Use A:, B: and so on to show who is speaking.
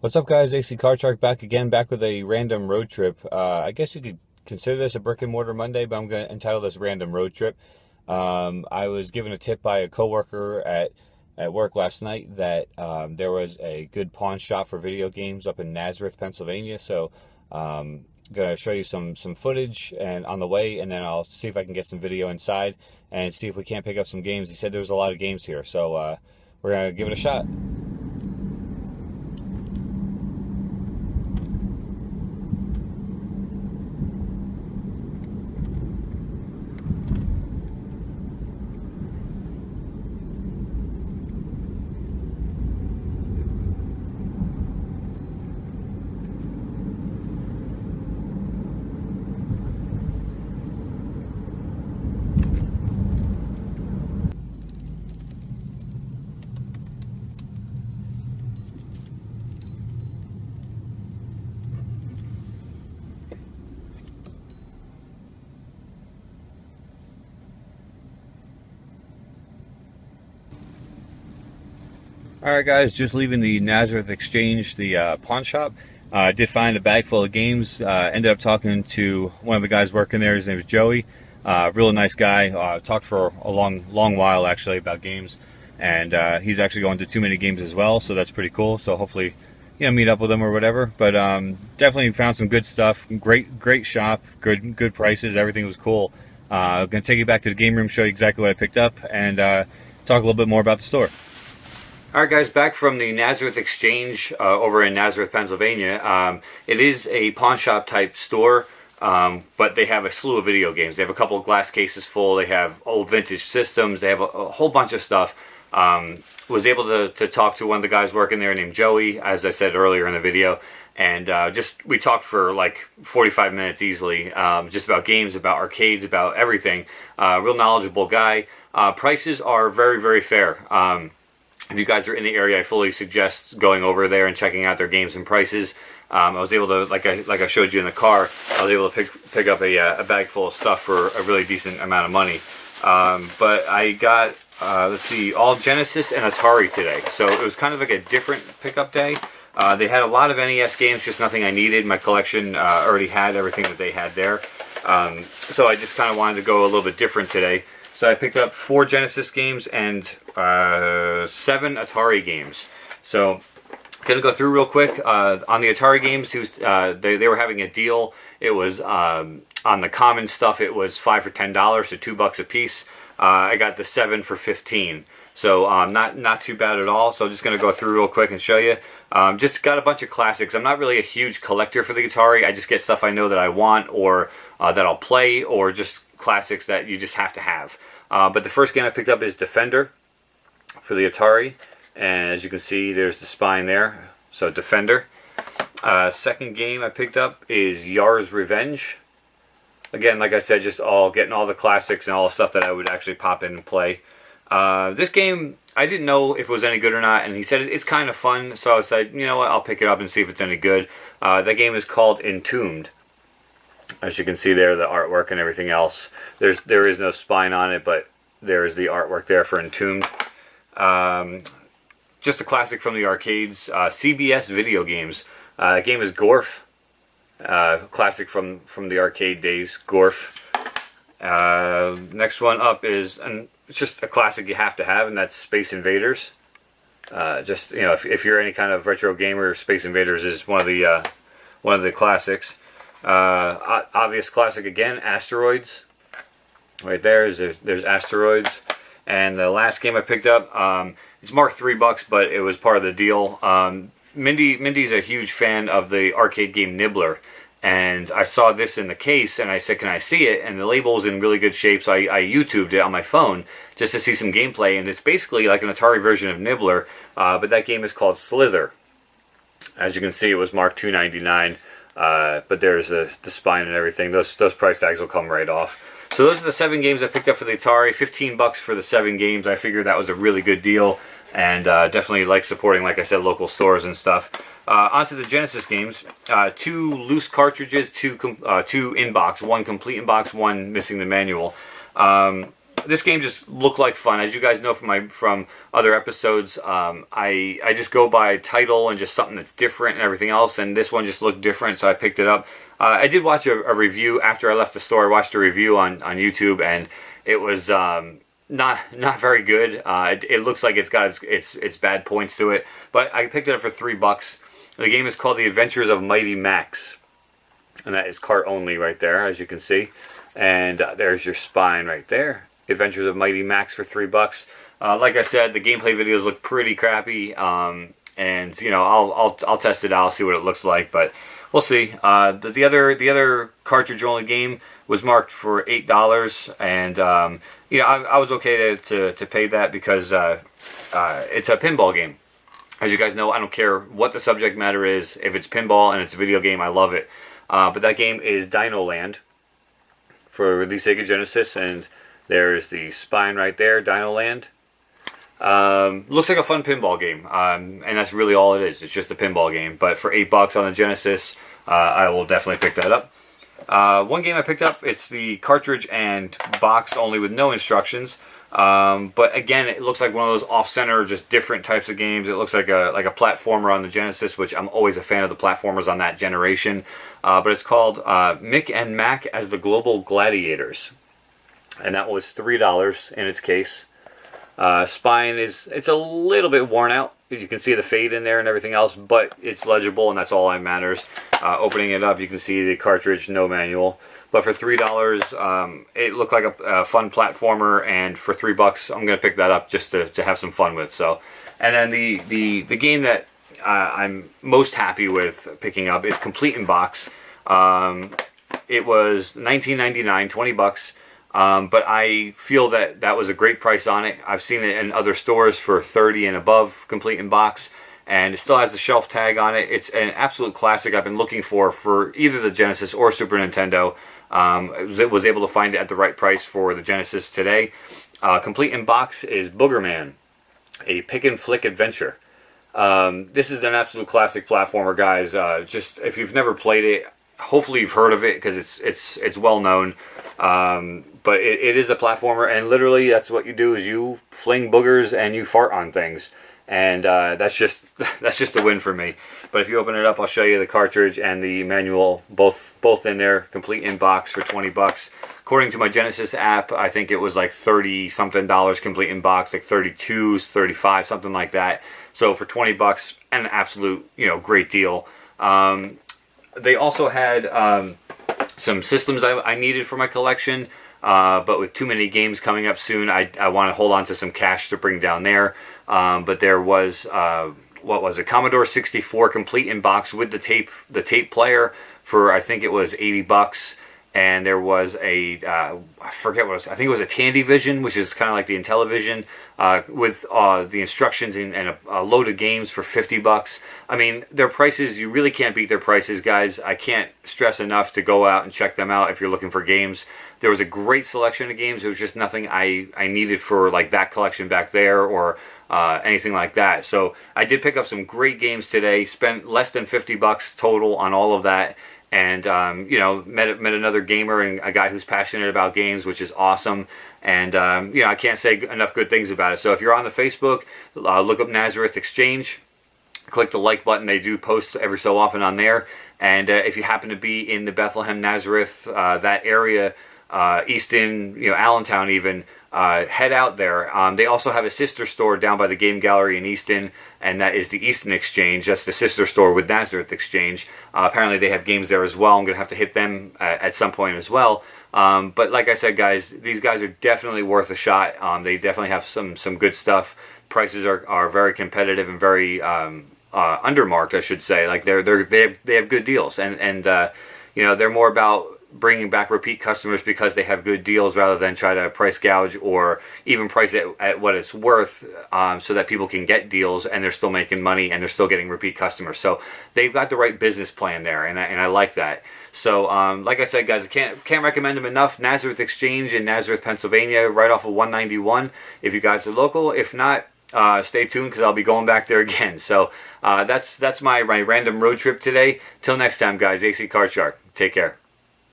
A: What's up, guys? ACCardShark back again, back with a random road trip. I guess you could consider this a brick and mortar Monday, but I'm going to entitle this random road trip. I was given a tip by a coworker at work last night that there was a good pawn shop for video games up in Nazareth, Pennsylvania. So I'm going to show you some footage and on the way, and then I'll see if I can get some video inside and see if we can't pick up some games. He said there was a lot of games here, so we're going to give it a shot. Alright, guys, just leaving the Nazareth Exchange, the pawn shop. I did find a bag full of games. Ended up talking to one of the guys working there. His name is Joey. Real nice guy. Talked for a long while actually about games, and he's actually going to too many games as well, so that's pretty cool. So hopefully, meet up with him or whatever. But definitely found some good stuff. Great shop. Good prices. Everything was cool. I'm gonna take you back to the game room, show you exactly what I picked up, and talk a little bit more about the store. Alright, guys, back from the Nazareth Exchange over in Nazareth, Pennsylvania. It is a pawn shop type store, but they have a slew of video games. They have a couple of glass cases full. They have old vintage systems. They have a whole bunch of stuff. Was able to talk to one of the guys working there named Joey, as I said earlier in the video. And we talked for like 45 minutes easily, just about games, about arcades, about everything. Real knowledgeable guy. Prices are very, very fair. If you guys are in the area, I fully suggest going over there and checking out their games and prices. I was able to, like I showed you in the car, I was able to pick up a bag full of stuff for a really decent amount of money. But I got, let's see, all Genesis and Atari today. So it was kind of like a different pickup day. They had a lot of NES games, just nothing I needed. My collection already had everything that they had there. So I just kind of wanted to go a little bit different today. So I picked up 4 Genesis games and 7 Atari games. So gonna go through real quick. On the Atari games, they were having a deal. It was on the common stuff. It was 5 for $10, so $2 a piece. I got the 7 for 15. So not too bad at all. So I'm just gonna go through real quick and show you. Just got a bunch of classics. I'm not really a huge collector for the Atari. I just get stuff I know that I want or that I'll play, or just classics that you just have to have. But the first game I picked up is Defender for the Atari, and as you can see, there's the spine there. So Defender. Second game I picked up is Yar's Revenge. Again, like I said, just getting all the classics and all the stuff that I would actually pop in and play. This game, I didn't know if it was any good or not, and he said it's kind of fun, so I said, you know what, I'll pick it up and see if it's any good. That game is called Entombed. As you can see there, the artwork and everything else. There is no spine on it, but there is the artwork there for Entombed. Just a classic from the arcades. CBS video games. The game is Gorf. Classic from the arcade days, Gorf. Next one up is it's just a classic you have to have, and that's Space Invaders. Just, if you're any kind of retro gamer, Space Invaders is one of the classics. Obvious classic again, Asteroids. Right there's Asteroids. And the last game I picked up, it's marked $3, but it was part of the deal. Mindy's a huge fan of the arcade game Nibbler, and I saw this in the case, and I said, can I see it? And the label's in really good shape, so I YouTubed it on my phone just to see some gameplay, and it's basically like an Atari version of Nibbler, but that game is called Slither. As you can see, it was marked $2.99. But there's the spine and everything. Those price tags will come right off. So those are the 7 games I picked up for the Atari. $15 for the 7 games. I figured that was a really good deal, and definitely like supporting, like I said, local stores and stuff. Onto the Genesis games. 2 loose cartridges, 2 in box, 1 complete in box, 1 missing the manual. this game just looked like fun. As you guys know from other episodes, I just go by title and just something that's different and everything else, and this one just looked different, so I picked it up. I did watch a review after I left the store. I watched a review on YouTube, and it was not very good. It looks like it's got its bad points to it, but I picked it up for $3. The game is called The Adventures of Mighty Max, and that is cart only right there, as you can see. And there's your spine right there. Adventures of Mighty Max for $3. Like I said, the gameplay videos look pretty crappy, and you know, I'll test it out, I'll see what it looks like, but we'll see. The other cartridge only game was marked for $8, and you know, I was okay to pay that because it's a pinball game. As you guys know, I don't care what the subject matter is. If it's pinball and it's a video game, I love it. But that game is Dino Land for the Sega Genesis, and there's the spine right there, Dino Land. Looks like a fun pinball game, and that's really all it is. It's just a pinball game. But for $8 on the Genesis, I will definitely pick that up. One game I picked up, it's the cartridge and box only with no instructions. But again, it looks like one of those off-center, just different types of games. It looks like a platformer on the Genesis, which I'm always a fan of the platformers on that generation. But it's called Mick and Mac as the Global Gladiators, and that was $3 in its case. Spine it's a little bit worn out. You can see the fade in there and everything else, but it's legible, and that's all that matters. Opening it up, you can see the cartridge, no manual. But for $3, it looked like a fun platformer, and for $3, I'm gonna pick that up just to have some fun with. So, and then the game that I'm most happy with picking up is Complete in Box. It was $19.99, $20. But I feel that was a great price on it. I've seen it in other stores for $30 and above, Complete in Box, and it still has the shelf tag on it. It's an absolute classic I've been looking for either the Genesis or Super Nintendo. Was able to find it at the right price for the Genesis today. Complete in Box is Boogerman, a pick and flick adventure. This is an absolute classic platformer, guys. Just if you've never played it, hopefully you've heard of it because it's well known. But it is a platformer, and literally that's what you do, is you fling boogers and you fart on things, and that's just a win for me. But if you open it up, I'll show you the cartridge and the manual, both in there, Complete in Box for $20. According to my Genesis app, I think it was like $30 something Complete in Box, like 32, 35, something like that. So for $20, an absolute, you know, great deal. They also had some systems I needed for my collection, but with too many games coming up soon, I want to hold on to some cash to bring down there. But there was what was it, Commodore 64 Complete in Box with the tape player for, I think it was $80. And there was a I forget what it was. I think it was a Tandyvision, which is kind of like the Intellivision, with the instructions and a load of games for $50. I mean, their prices, you really can't beat their prices, guys. I can't stress enough to go out and check them out if you're looking for games. There was a great selection of games. It was just nothing I needed for like that collection back there or anything like that. So I did pick up some great games today. Spent less than $50 total on all of that. And you know, met another gamer and a guy who's passionate about games, which is awesome. And you know, I can't say enough good things about it. So if you're on the Facebook, look up Nazareth Exchange, click the like button. They do post every so often on there. And if you happen to be in the Bethlehem, Nazareth, that area, Easton, you know, Allentown even, head out there. They also have a sister store down by the Game Gallery in Easton, and that is the Easton Exchange. That's the sister store with Nazareth Exchange. Apparently they have games there as well. I'm going to have to hit them at some point as well. But like I said, guys, these guys are definitely worth a shot. They definitely have some good stuff. Prices are very competitive and very undermarked, I should say. Like they have good deals, and you know, they're more about bringing back repeat customers because they have good deals rather than try to price gouge or even price it at what it's worth, so that people can get deals and they're still making money and they're still getting repeat customers. So they've got the right business plan there, and I like that. So like I said, guys, I can't recommend them enough. Nazareth Exchange in Nazareth, Pennsylvania, right off of 191 if you guys are local. If not, stay tuned because I'll be going back there again. So that's my random road trip today. Till next time, guys, ACCardShark. Take care.